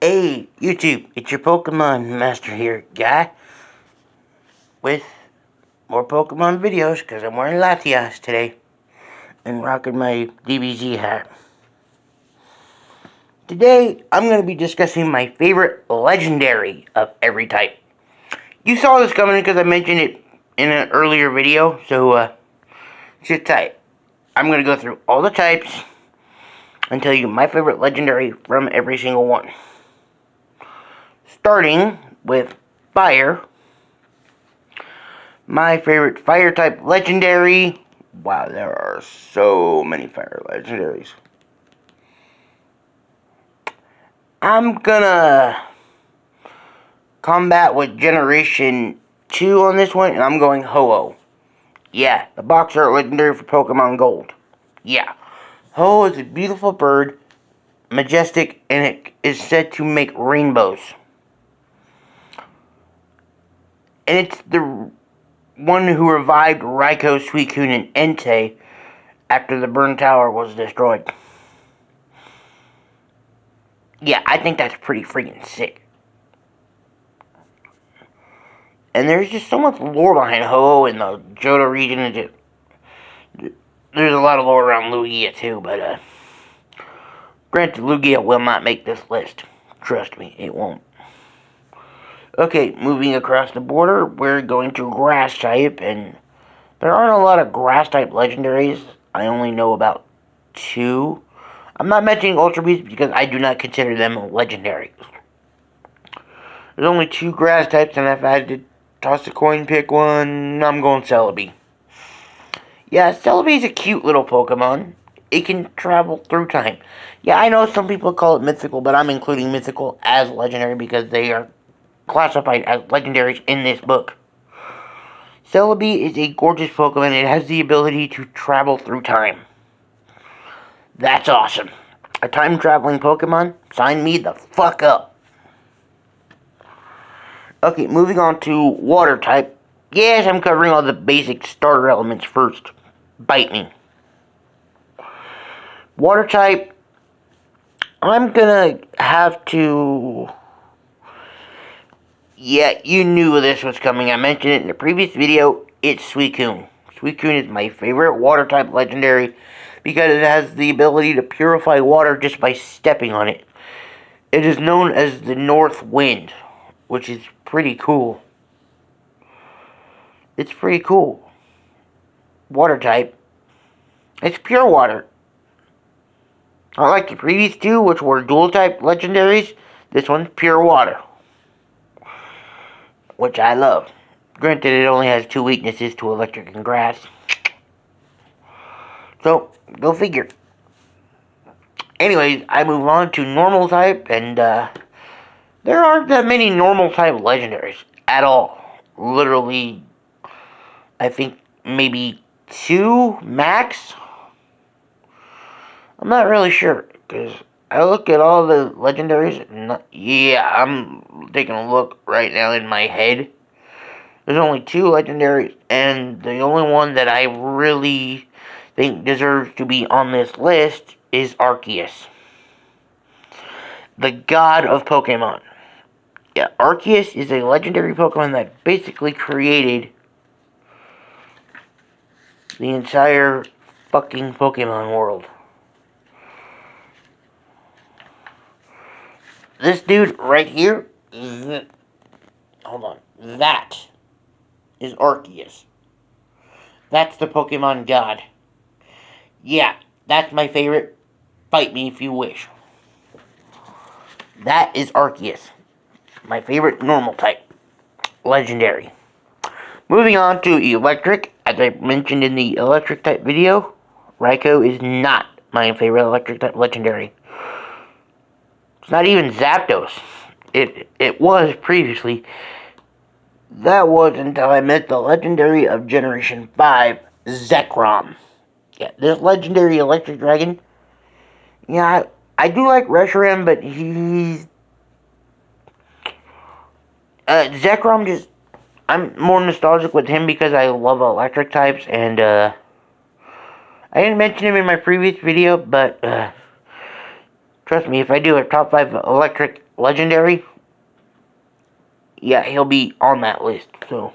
Hey, YouTube, it's your Pokemon Master here, guy, with more Pokemon videos, because I'm wearing Latias today, and rocking my DBZ hat. Today, I'm going to be discussing my favorite legendary of every type. You saw this coming because I mentioned it in an earlier video, so, sit tight. I'm going to go through all the types and tell you my favorite legendary from every single one. Starting with Fire. My favorite fire type legendary. Wow, there are so many fire legendaries. I'm gonna combat with Generation 2 on this one, and I'm going Ho-Oh. Yeah, the box art legendary for Pokemon Gold. Yeah, Ho-Oh is a beautiful bird, majestic, and it is said to make rainbows. And it's the one who revived Raikou, Suicune, and Entei after the Burn Tower was destroyed. Yeah, I think that's pretty freaking sick. And there's just so much lore behind Ho-Oh in the Johto region. There's a lot of lore around Lugia too, but granted, Lugia will not make this list. Trust me, it won't. Okay, moving across the border, we're going to Grass type, and there aren't a lot of Grass type legendaries. I only know about 2. I'm not mentioning Ultra Beasts because I do not consider them legendary. There's only 2 Grass types, and if I had to toss a coin, pick one, I'm going Celebi. Yeah, Celebi is a cute little Pokemon. It can travel through time. Yeah, I know some people call it mythical, but I'm including mythical as legendary because they are classified as legendaries in this book. Celebi is a gorgeous Pokemon. It has the ability to travel through time. That's awesome. A time-traveling Pokemon? Sign me the fuck up. Okay, moving on to Water type. Yes, I'm covering all the basic starter elements first. Bite me. Water type, I'm gonna have to... Yeah, you knew this was coming. I mentioned it in the previous video. It's Suicune. Suicune is my favorite water type legendary because it has the ability to purify water just by stepping on it. It is known as the North Wind, which is pretty cool. It's pretty cool. Water type. It's pure water. Unlike the previous 2, which were dual type legendaries, this one's pure water, which I love. Granted, it only has 2 weaknesses to electric and grass. So, go figure. Anyways, I move on to normal type, and there aren't that many normal type legendaries at all. Literally, I think maybe 2 max? I'm not really sure, because I look at all the legendaries, yeah, I'm taking a look right now in my head. There's only 2 legendaries, and the only one that I really think deserves to be on this list is Arceus, the god of Pokemon. Yeah, Arceus is a legendary Pokemon that basically created the entire fucking Pokemon world. This dude right here, hold on, that is Arceus. That's the Pokemon god. Yeah, that's my favorite. Fight me if you wish. That is Arceus. My favorite normal type. Legendary. Moving on to electric. As I mentioned in the electric type video, Raikou is not my favorite electric type legendary. It's not even Zapdos. It was previously. That was until I met the legendary of Generation 5, Zekrom. Yeah, this legendary electric dragon. Yeah, I do like Reshiram, but he's... Zekrom just... I'm more nostalgic with him because I love electric types, and, I didn't mention him in my previous video, but, trust me, if I do a top 5 electric legendary, yeah, he'll be on that list. So,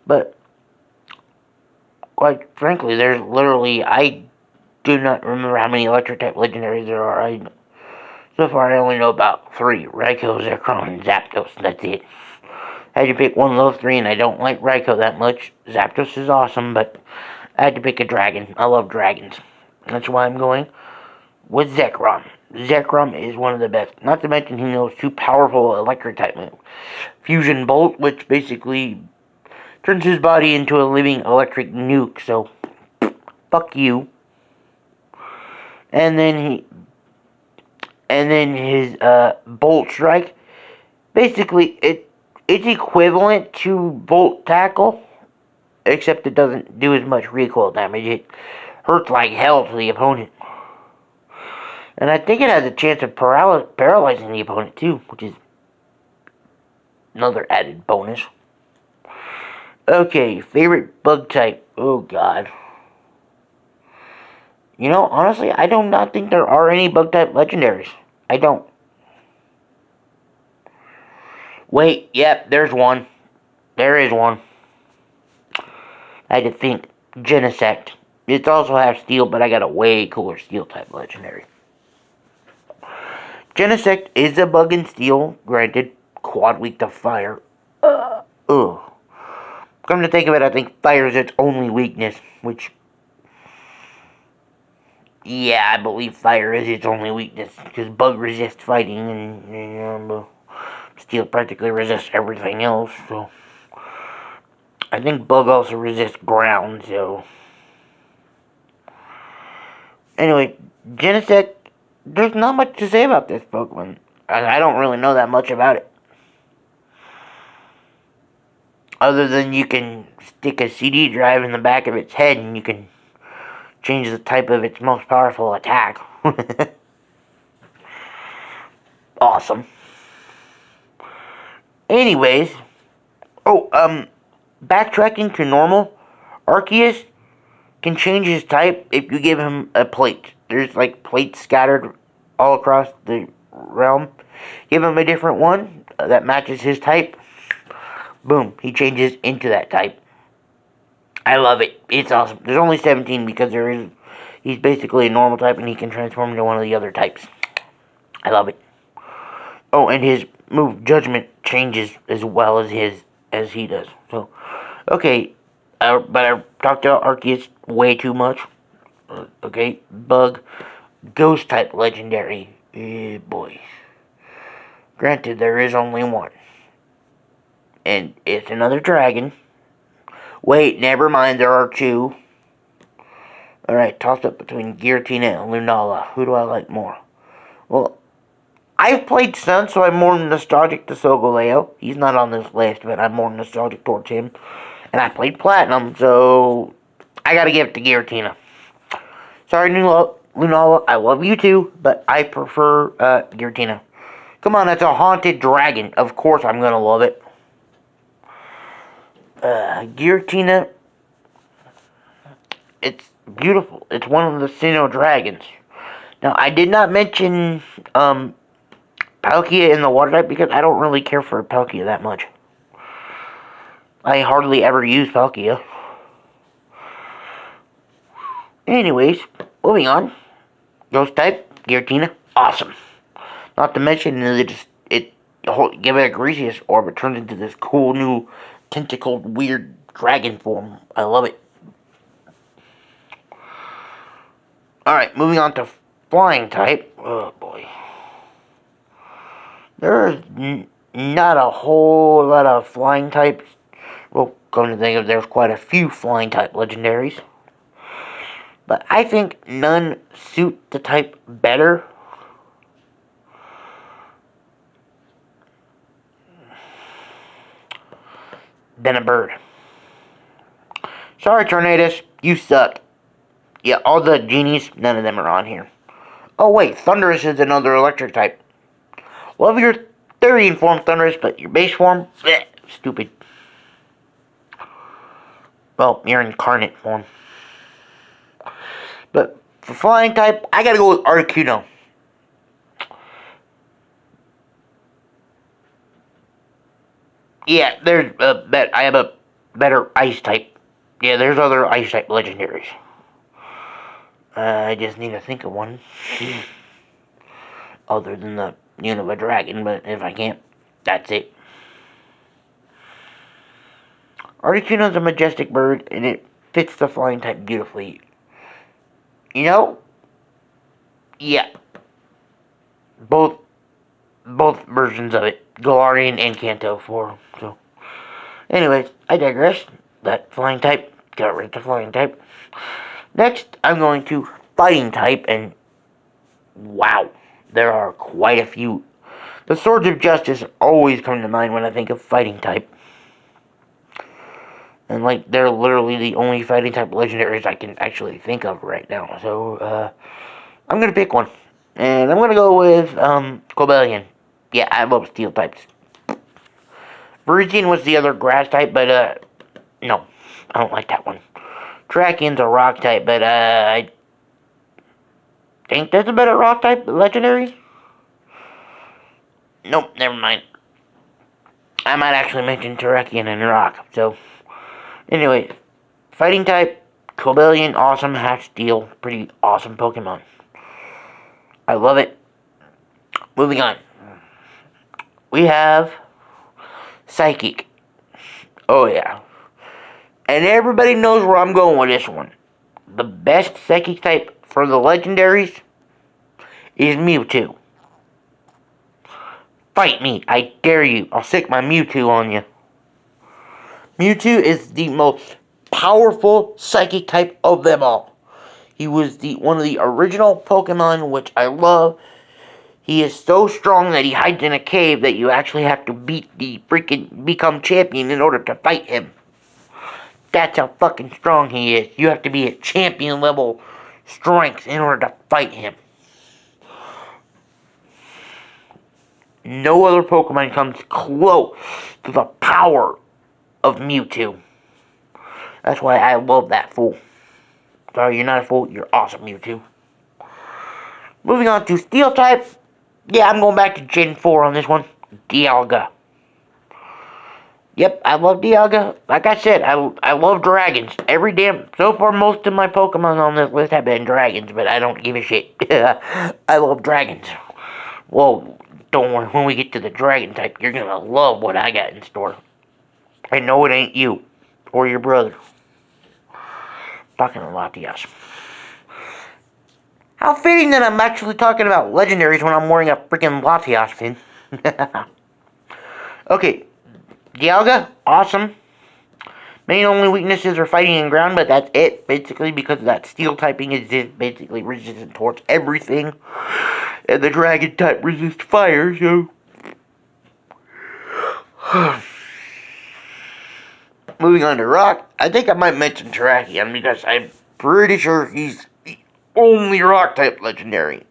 but quite frankly, there's literally, I do not remember how many electric type legendaries there are. So far I only know about 3. Raikou, Zekrom, and Zapdos. That's it. I had to pick one of those 3, and I don't like Raikou that much. Zapdos is awesome, but I had to pick a dragon. I love dragons. That's why I'm going with Zekrom. Zekrom is one of the best. Not to mention he knows 2 powerful electric type moves. Fusion Bolt, which basically turns his body into a living electric nuke, so fuck you. And then his Bolt Strike, basically it's equivalent to Volt Tackle, except it doesn't do as much recoil damage. It hurts like hell to the opponent. And I think it has a chance of paralyzing the opponent too, which is another added bonus. Okay, favorite bug type. Oh god. You know, honestly, I do not think there are any bug type legendaries. I don't. Wait, yep, there's one. There is one. I had to think. Genesect. It also has steel, but I got a way cooler steel type legendary. Genesect is a bug in steel, granted, quad weak to fire. Ugh. Come to think of it, I think fire is its only weakness, which, yeah, I believe fire is its only weakness, because bug resists fighting, and steel practically resists everything else, so I think bug also resists ground, so anyway, Genesect, there's not much to say about this Pokemon. I don't really know that much about it. Other than you can stick a CD drive in the back of its head and you can change the type of its most powerful attack. Awesome. Anyways, backtracking to normal, Arceus can change his type if you give him a plate. There's like plates scattered all across the realm. Give him a different one that matches his type. Boom, he changes into that type. I love it. It's awesome. There's only 17 because he's basically a normal type and he can transform into one of the other types. I love it. Oh, and his move Judgment changes as well as he does. So, okay, but I talked about Arceus way too much. Okay, Bug, Ghost type legendary. Boy. Granted, there is only one. And it's another dragon. Wait, never mind, there are 2. Alright, tossed up between Giratina and Lunala. Who do I like more? Well, I've played Sun, so I'm more nostalgic to Solgaleo. He's not on this list, but I'm more nostalgic towards him. And I played Platinum, so I gotta give it to Giratina. Sorry, Lunala, I love you too, but I prefer Giratina. Come on, that's a haunted dragon. Of course I'm gonna love it. Giratina, it's beautiful. It's one of the Sinnoh dragons. Now, I did not mention Palkia in the water type because I don't really care for Palkia that much. I hardly ever use Palkia. Anyways, moving on. Ghost type, Giratina, awesome. Not to mention that give it a Grecius orb, it turns into this cool new tentacled weird dragon form. I love it. Alright, moving on to flying type. Oh boy. There's not a whole lot of flying types. Well, come to think of it, there's quite a few flying type legendaries. But I think none suit the type better than a bird. Sorry, Tornadus, you suck. Yeah, all the genies, none of them are on here. Oh wait, Thundurus is another electric type. Love your Therian form, Thundurus, but your base form, bleh, stupid. Well, your incarnate form. But for flying type, I gotta go with Articuno. Yeah, there's I have a better ice type. Yeah, there's other ice type legendaries. I just need to think of one. Other than the Unova Dragon, but if I can't, that's it. Articuno's a majestic bird, and it fits the flying type beautifully. You know? Yeah. Both versions of it. Galarian and Kanto 4. So, anyways, I digress. That flying type, got rid of the flying type. Next, I'm going to fighting type, and wow, there are quite a few. The Swords of Justice always come to mind when I think of fighting type. And, like, they're literally the only fighting type legendaries I can actually think of right now. So, I'm going to pick one. And I'm going to go with, Cobalion. Yeah, I love steel types. Virizion was the other grass type, but, no. I don't like that one. Terrakian's a rock type, but, I think there's a better rock type legendary. Nope, never mind. I might actually mention Terrakion and rock, so... Anyway, fighting type, Cobalion, awesome, half steel, pretty awesome Pokemon. I love it. Moving on. We have Psychic. Oh yeah. And everybody knows where I'm going with this one. The best Psychic type for the legendaries is Mewtwo. Fight me, I dare you. I'll stick my Mewtwo on you. Mewtwo is the most powerful psychic type of them all. He was one of the original Pokemon, which I love. He is so strong that he hides in a cave that you actually have to become champion in order to fight him. That's how fucking strong he is. You have to be at champion level strength in order to fight him. No other Pokemon comes close to the power of Mewtwo. That's why I love that fool. Sorry, you're not a fool. You're awesome, Mewtwo. Moving on to Steel type. Yeah, I'm going back to Gen 4 on this one. Dialga. Yep, I love Dialga. Like I said, I love dragons. So far, most of my Pokemon on this list have been dragons, but I don't give a shit. I love dragons. Well, don't worry. When we get to the dragon type, you're going to love what I got in store. I know it ain't you. Or your brother. Talking a Latias. How fitting that I'm actually talking about legendaries when I'm wearing a freaking Latias pin. Okay. Dialga, awesome. Main only weaknesses are fighting and ground, but that's it. Basically, because that steel typing is just basically resistant towards everything. And the dragon type resists fire, so... Moving on to rock, I think I might mention Terrakion because I'm pretty sure he's the only rock type legendary.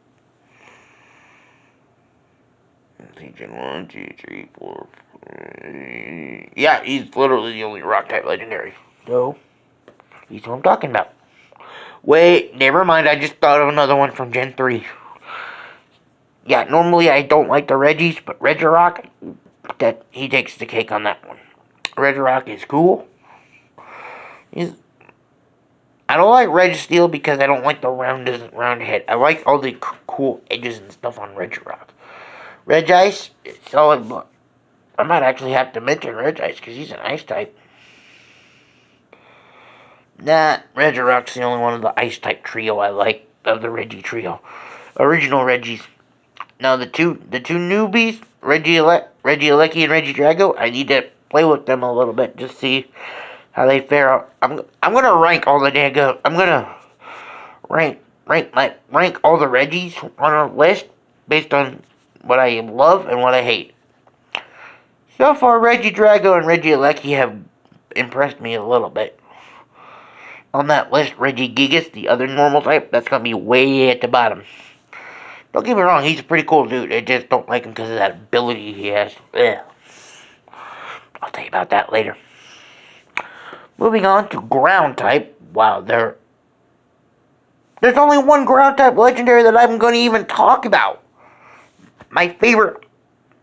Gen 1, 2, 3, 4, 5. Yeah, he's literally the only rock type legendary. So, he's what I'm talking about. Wait, never mind, I just thought of another one from Gen 3. Yeah, normally I don't like the Regis, but Regirock, he takes the cake on that one. Regirock is cool. I don't like Registeel because I don't like the round head. I like all the cool edges and stuff on Regirock. Regice, solid. I might actually have to mention Regice because he's an ice type. Nah, Regirock's the only one of the ice type trio I like of the Regi trio. Original Regis. Now the two newbies, Regieleki and Regidrago, I need to play with them a little bit, just see how they fare out. I'm gonna rank all the I'm gonna rank all the Regis on a list based on what I love and what I hate. So far, Regidrago and Regieleki have impressed me a little bit. On that list, Regigigas, the other normal type, that's gonna be way at the bottom. Don't get me wrong, he's a pretty cool dude. I just don't like him because of that ability he has. Ugh. I'll tell you about that later. Moving on to ground type. Wow, there's only one ground type legendary that I'm going to even talk about. My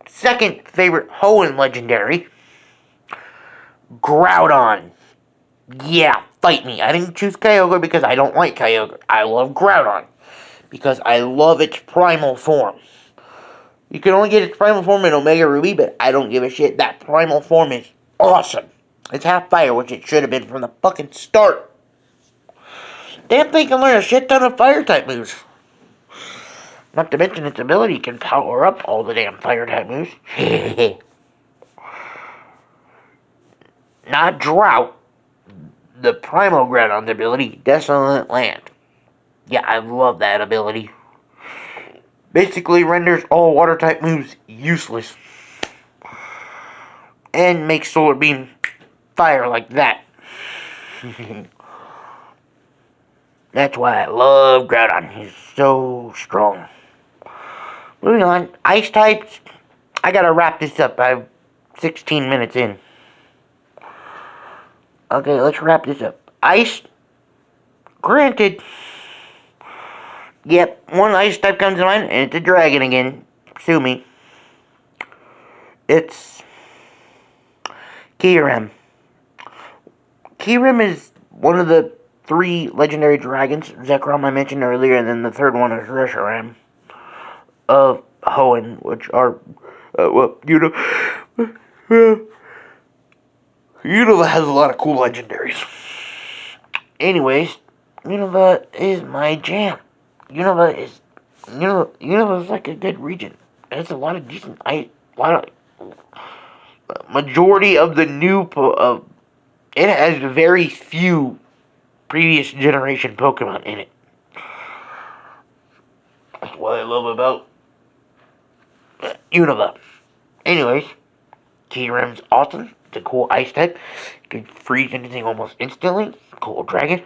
second favorite Hoenn legendary Groudon. Yeah, fight me. I didn't choose Kyogre because I don't like Kyogre. I love Groudon because I love its primal form. You can only get its primal form in Omega Ruby, but I don't give a shit. That primal form is awesome. It's half fire, which it should have been from the fucking start. Damn thing can learn a shit ton of fire type moves. Not to mention its ability can power up all the damn fire type moves. Not Drought. The Primal Groudon's ability, Desolate Land. Yeah, I love that ability. Basically renders all water type moves useless. And makes Solar Beam fire like that. That's why I love Groudon. He's so strong. Moving on, Ice types. I gotta wrap this up. I'm 16 minutes in. Okay, let's wrap this up. Ice. Granted. Yep, one ice type comes to mind, and it's a dragon again. Sue me. It's Kyurem. Kyurem is one of the 3 legendary dragons, Zekrom I mentioned earlier, and then the third one is Reshiram of Hoenn, which are, Unova has a lot of cool legendaries. Anyways, Unova is my jam. Unova is like a good region. It's a lot of decent, majority of the new, it has very few previous generation Pokemon in it. That's what I love about Unova. Anyways, Kyurem's awesome. It's a cool ice type. You can freeze anything almost instantly. Cool dragon.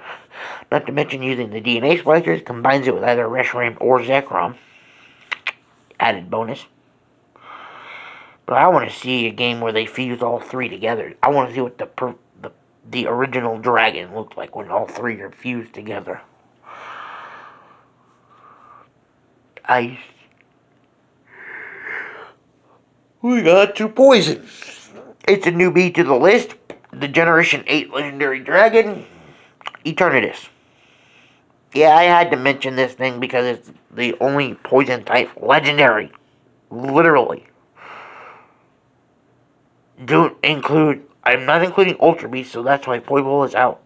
Not to mention using the DNA splicers combines it with either Reshiram or Zekrom. Added bonus. But I want to see a game where they fuse all 3 together. I want to see what the original dragon looked like when all 3 are fused together. Ice. We got to Poison. It's a newbie to the list. The Generation 8 Legendary Dragon, Eternatus. Yeah, I had to mention this thing because it's the only Poison type Legendary. Literally. I'm not including Ultra Beast, so that's why Poibole is out.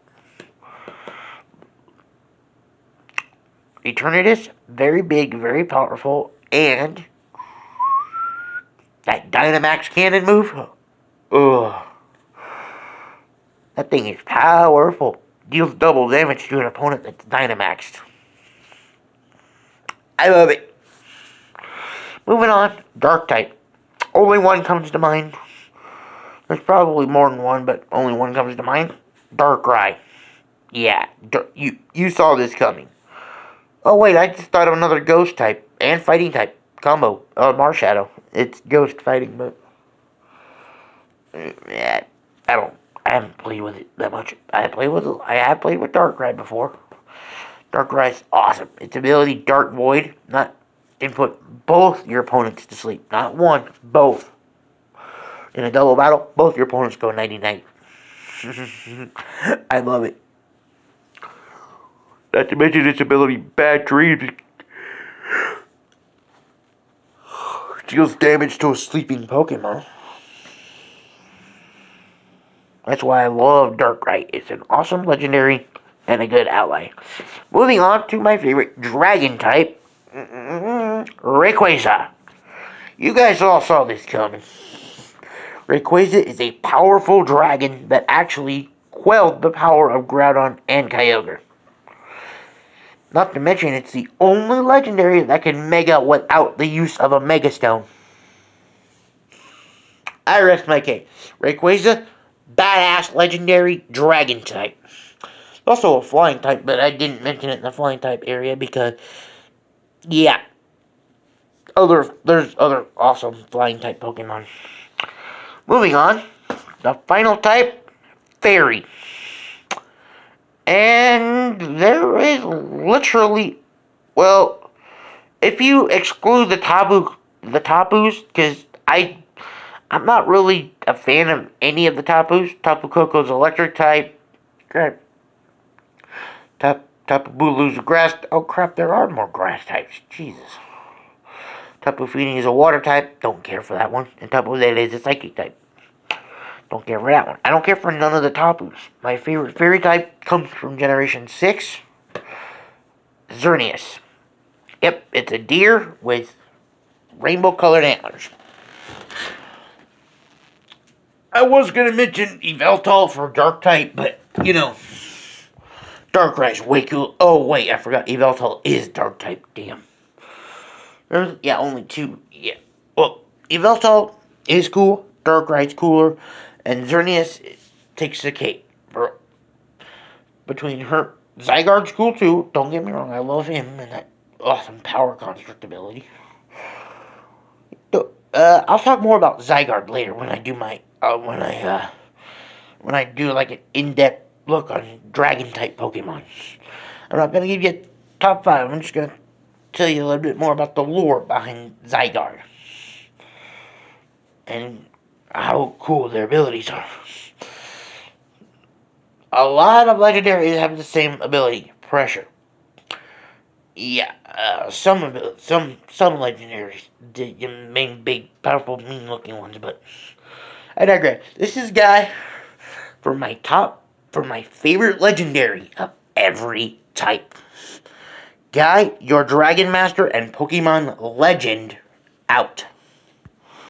Eternatus, very big, very powerful, and that Dynamax cannon move, ugh. That thing is powerful. Deals double damage to an opponent that's Dynamaxed. I love it. Moving on, Dark type. Only one comes to mind. There's probably more than one, but only one comes to mind. Darkrai. Yeah, you saw this coming. Oh wait, I just thought of another Ghost type and Fighting type combo. Marshadow. It's Ghost Fighting, but yeah, I haven't played with it that much. I have played with Darkrai before. Darkrai's awesome. Its ability, Dark Void, can put both your opponents to sleep. Not one, both. In a double battle, both your opponents go nighty-night. I love it. Not to mention its ability, Bad Dreams. Deals damage to a sleeping Pokemon. That's why I love Darkrai. It's an awesome legendary and a good ally. Moving on to my favorite dragon type, Rayquaza. You guys all saw this coming. Rayquaza is a powerful dragon that actually quelled the power of Groudon and Kyogre. Not to mention, it's the only legendary that can Mega without the use of a Mega Stone. I rest my case. Rayquaza, badass legendary dragon type. Also a flying type, but I didn't mention it in the flying type area because, yeah, there's other awesome flying type Pokemon. Moving on, the final type, Fairy. And there is literally, if you exclude the Tabus, because I I'm not really a fan of any of the Tapus. Tapu Koko's electric type. Crap. Tapu Bulu's a grass. Oh crap, there are more grass types. Jesus. Tapu Fini is a water type. Don't care for that one. And Tapu Lele is a psychic type. Don't care for that one. I don't care for none of the Tapus. My favorite fairy type comes from Generation 6. Xerneas. Yep, it's a deer with rainbow-colored antlers. I was going to mention Yveltal for dark type, but, you know, Darkrai's way cool. Oh, wait, I forgot. Yveltal is dark type. Damn. There's, yeah, only two. Yeah. Well, Yveltal is cool. Darkrai's cooler. And Xerneas takes the cake. Between her... Zygarde's cool, too. Don't get me wrong. I love him and that awesome power construct ability. I'll talk more about Zygarde later when I do my... when I do, like, an in-depth look on Dragon-type Pokemon. I'm not going to give you a top 5. I'm just going to tell you a little bit more about the lore behind Zygarde. And how cool their abilities are. A lot of legendaries have the same ability, Pressure. Yeah, some legendaries, the main big, powerful, mean-looking ones, but I digress. This is Guy for my favorite legendary of every type. Guy, your Dragon Master and Pokemon legend, out.